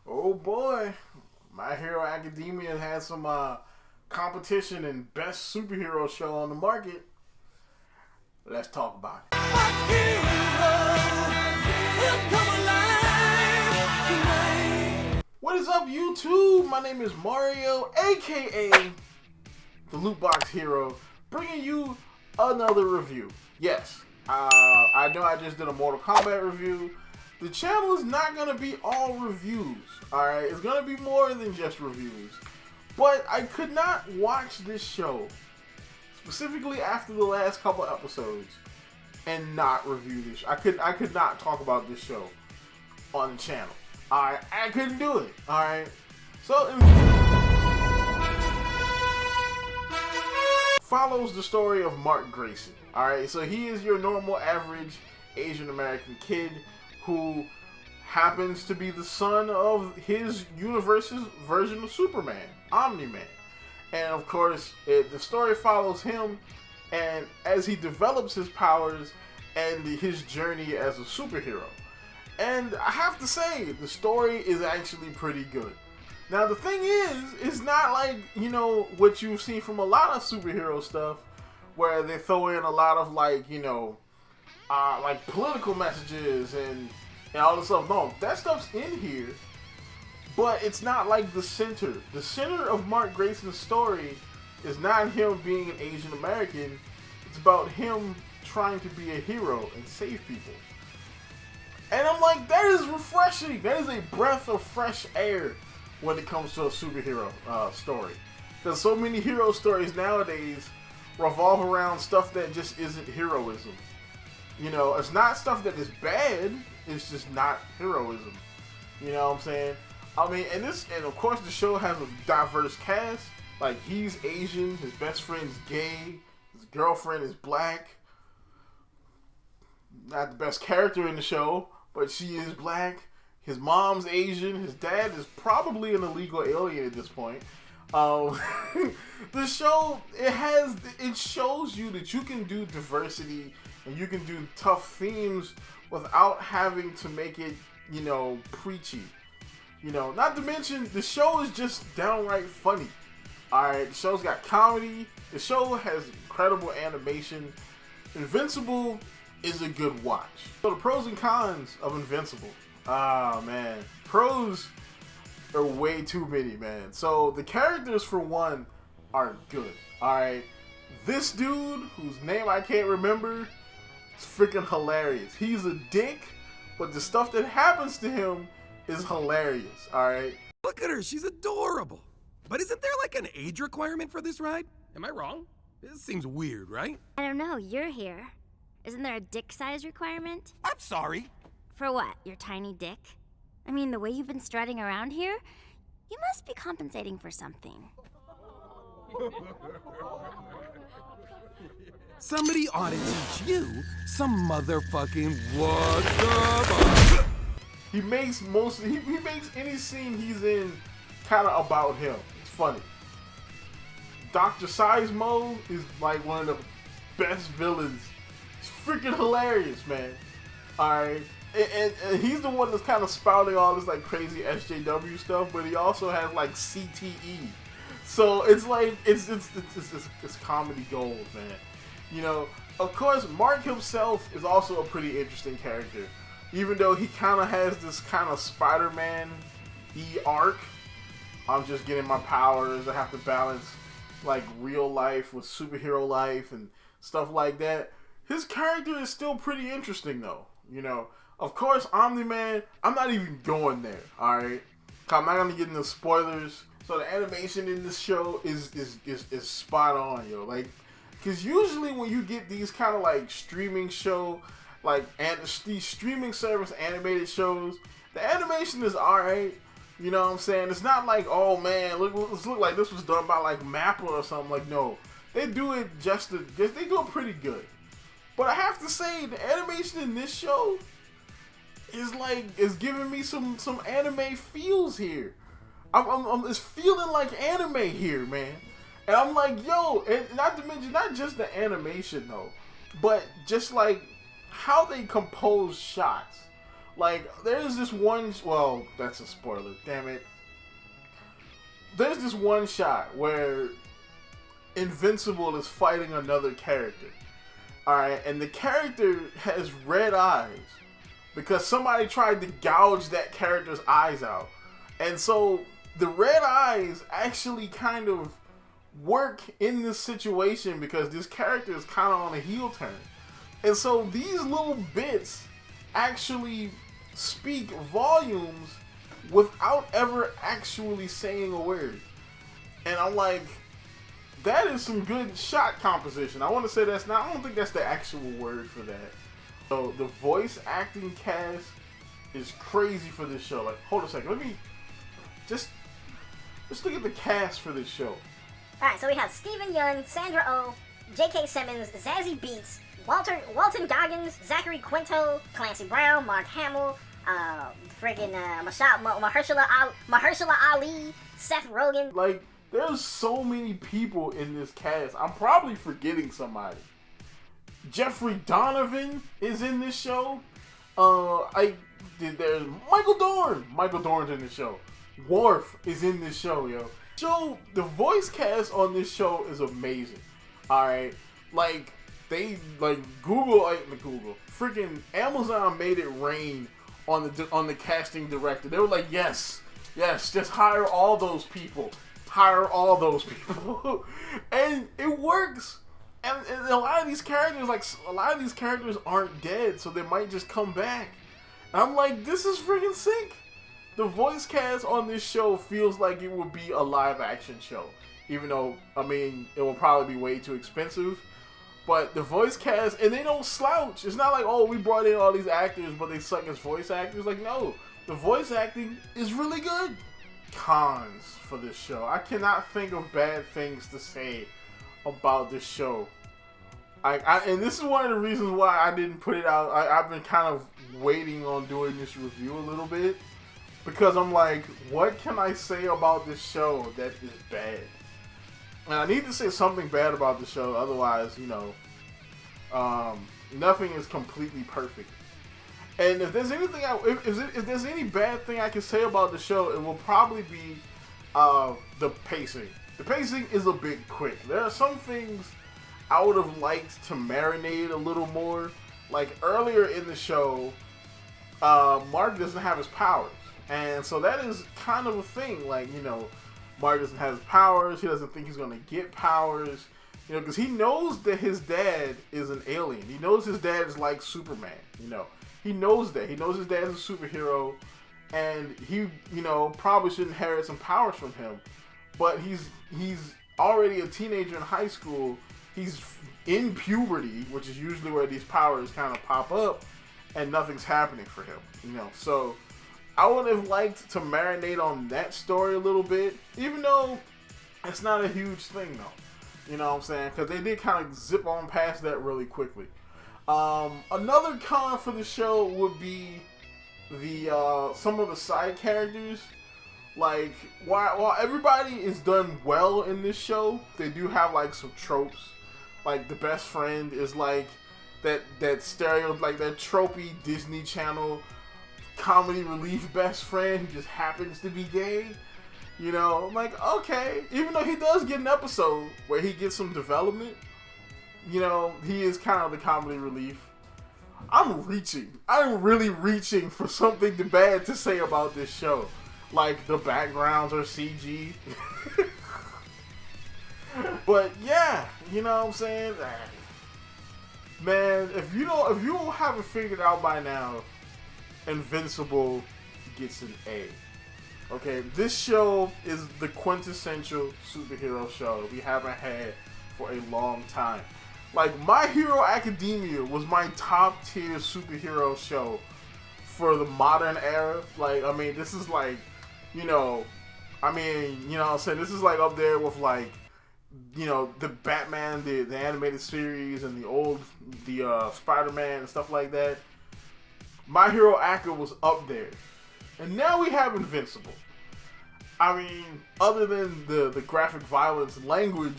Oh boy, My Hero Academia has some competition and best superhero show on the market. Let's talk about it. What is up, YouTube? My name is Mario, aka the Loot Box Hero, bringing you another review. Yes, I know I just did a Mortal Kombat review. The channel is not going to be all reviews, alright? It's going to be more than just reviews. But I could not watch this show, specifically after the last couple episodes, and not review this. I could not talk about this show on the channel. Alright, I couldn't do it. Alright. So follows the story of Mark Grayson. Alright, so he is your normal average Asian American kid who happens to be the son of his universe's version of Superman, Omni Man. And of course, the story follows him and as he develops his powers and his journey as a superhero. And I have to say, the story is actually pretty good. Now the thing is, it's not like, you know, what you've seen from a lot of superhero stuff, where they throw in a lot of like, you know, like political messages and all this stuff. No, that stuff's in here, but it's not like the center. The center of Mark Grayson's story is not him being an Asian American. It's about him trying to be a hero and save people. And I'm like, that is refreshing. That is a breath of fresh air when it comes to a superhero story. Because so many hero stories nowadays revolve around stuff that just isn't heroism. You know, it's not stuff that is bad. It's just not heroism. You know what I'm saying? I mean, and of course the show has a diverse cast. Like, he's Asian, his best friend's gay, his girlfriend is black. Not the best character in the show, but she is black. His mom's Asian. His dad is probably an illegal alien at this point. The show, it shows you that you can do diversity and you can do tough themes without having to make it, you know, preachy. You know, not to mention, the show is just downright funny. Alright, the show's got comedy. The show has incredible animation. Invincible is a good watch. So the pros and cons of Invincible. Man. Pros are way too many, man. So the characters, for one, are good. Alright. This dude, whose name I can't remember, is freaking hilarious. He's a dick, but the stuff that happens to him is hilarious. Alright. Look at her, she's adorable. But isn't there like an age requirement for this ride? Am I wrong? This seems weird, right? I don't know, you're here. Isn't there a dick size requirement? I'm sorry. For what, your tiny dick? I mean, the way you've been strutting around here, you must be compensating for something. Somebody ought to teach you some motherfucking what the fuck. He makes any scene he's in kind of about him. It's funny. Dr. Seismo is like one of the best villains. It's freaking hilarious, man. Alright. And he's the one that's kind of spouting all this like crazy SJW stuff, but he also has like CTE. So it's like it's comedy gold, man. You know, of course, Mark himself is also a pretty interesting character. Even though he kind of has this kind of Spider-Man-y arc. I'm just getting my powers. I have to balance like real life with superhero life and stuff like that. His character is still pretty interesting though. You know, of course, Omni-Man, I'm not even going there, alright? I'm not gonna get into spoilers. So the animation in this show is spot on, yo. Like, because usually when you get these kind of like streaming show, like these streaming service animated shows, the animation is alright. You know what I'm saying? It's not like, oh man, look like this was done by like Mappa or something. Like, no, they do it they do it pretty good. But I have to say, the animation in this show is giving me some anime feels here. It's feeling like anime here, man. And I'm like, yo, and not to mention, not just the animation though, but just like how they compose shots. Like, there's this one, well, that's a spoiler, damn it. There's this one shot where Invincible is fighting another character. Alright, and the character has red eyes because somebody tried to gouge that character's eyes out. And so the red eyes actually kind of work in this situation because this character is kind of on a heel turn. And so these little bits actually speak volumes without ever actually saying a word. And I'm like, that is some good shot composition. I want to say that's not, I don't think that's the actual word for that. So the voice acting cast is crazy for this show. Like, hold a second, let me just look at the cast for this show. Alright, so we have Steven Yeun, Sandra Oh, J.K. Simmons, Zazie Beetz, Walton Goggins, Zachary Quinto, Clancy Brown, Mark Hamill, Mahershala Ali, Seth Rogen. Like, there's so many people in this cast. I'm probably forgetting somebody. Jeffrey Donovan is in this show. There's Michael Dorn. Michael Dorn's in this show. Worf is in this show, yo. So the voice cast on this show is amazing. Alright. Like, they Google, freaking Amazon made it rain on the casting director. They were like, yes, just hire all those people. Hire all those people. And it works. And a lot of these characters, aren't dead, so they might just come back. And I'm like, this is freaking sick. The voice cast on this show feels like it would be a live action show. Even though, I mean, it will probably be way too expensive. But the voice cast, and they don't slouch. It's not like, oh, we brought in all these actors, but they suck as voice actors. Like, no. The voice acting is really good. Cons for this show. I cannot think of bad things to say about this show. And this is one of the reasons why I didn't put it out. I've been kind of waiting on doing this review a little bit. Because I'm like, what can I say about this show that is bad? And I need to say something bad about the show, otherwise, nothing is completely perfect. And if there's anything, if there's any bad thing I can say about the show, it will probably be the pacing. The pacing is a bit quick. There are some things I would have liked to marinate a little more. Like earlier in the show, Mark doesn't have his powers. And so that is kind of a thing. Like, Mark doesn't have his powers. He doesn't think he's going to get powers. Because he knows that his dad is an alien. He knows his dad is like Superman. He knows that. He knows his dad's a superhero. And he, probably should inherit some powers from him. But he's already a teenager in high school. He's in puberty, which is usually where these powers kind of pop up. And nothing's happening for him. So I would have liked to marinate on that story a little bit, even though it's not a huge thing, though. You know what I'm saying? Because they did kind of zip on past that really quickly. Another con for the show would be some of the side characters. Like, while everybody is done well in this show, they do have like some tropes. Like the best friend is like that stereo, like that tropey Disney Channel comedy relief best friend who just happens to be gay. I'm like, okay. Even though he does get an episode where he gets some development, he is kind of the comedy relief. I'm really reaching for something bad to say about this show. Like, the backgrounds are CG. But yeah, you know what I'm saying? Man, if you haven't figured out by now, Invincible gets an A. Okay, this show is the quintessential superhero show we haven't had for a long time. Like, My Hero Academia was my top tier superhero show for the modern era. Like, I mean, this is like, what I'm saying? This is like up there with like, the Batman, the animated series, and the Spider-Man and stuff like that. My Hero Academia was up there. And now we have Invincible. I mean, other than the graphic violence language,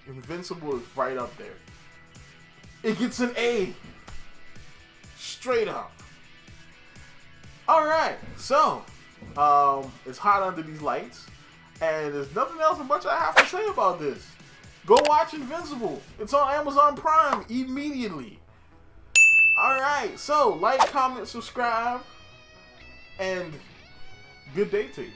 Invincible is right up there. It gets an A. Straight up. Alright, so, it's hot under these lights, and there's nothing else much I have to say about this. Go watch Invincible. It's on Amazon Prime immediately. Alright, so, like, comment, subscribe, and good day to you.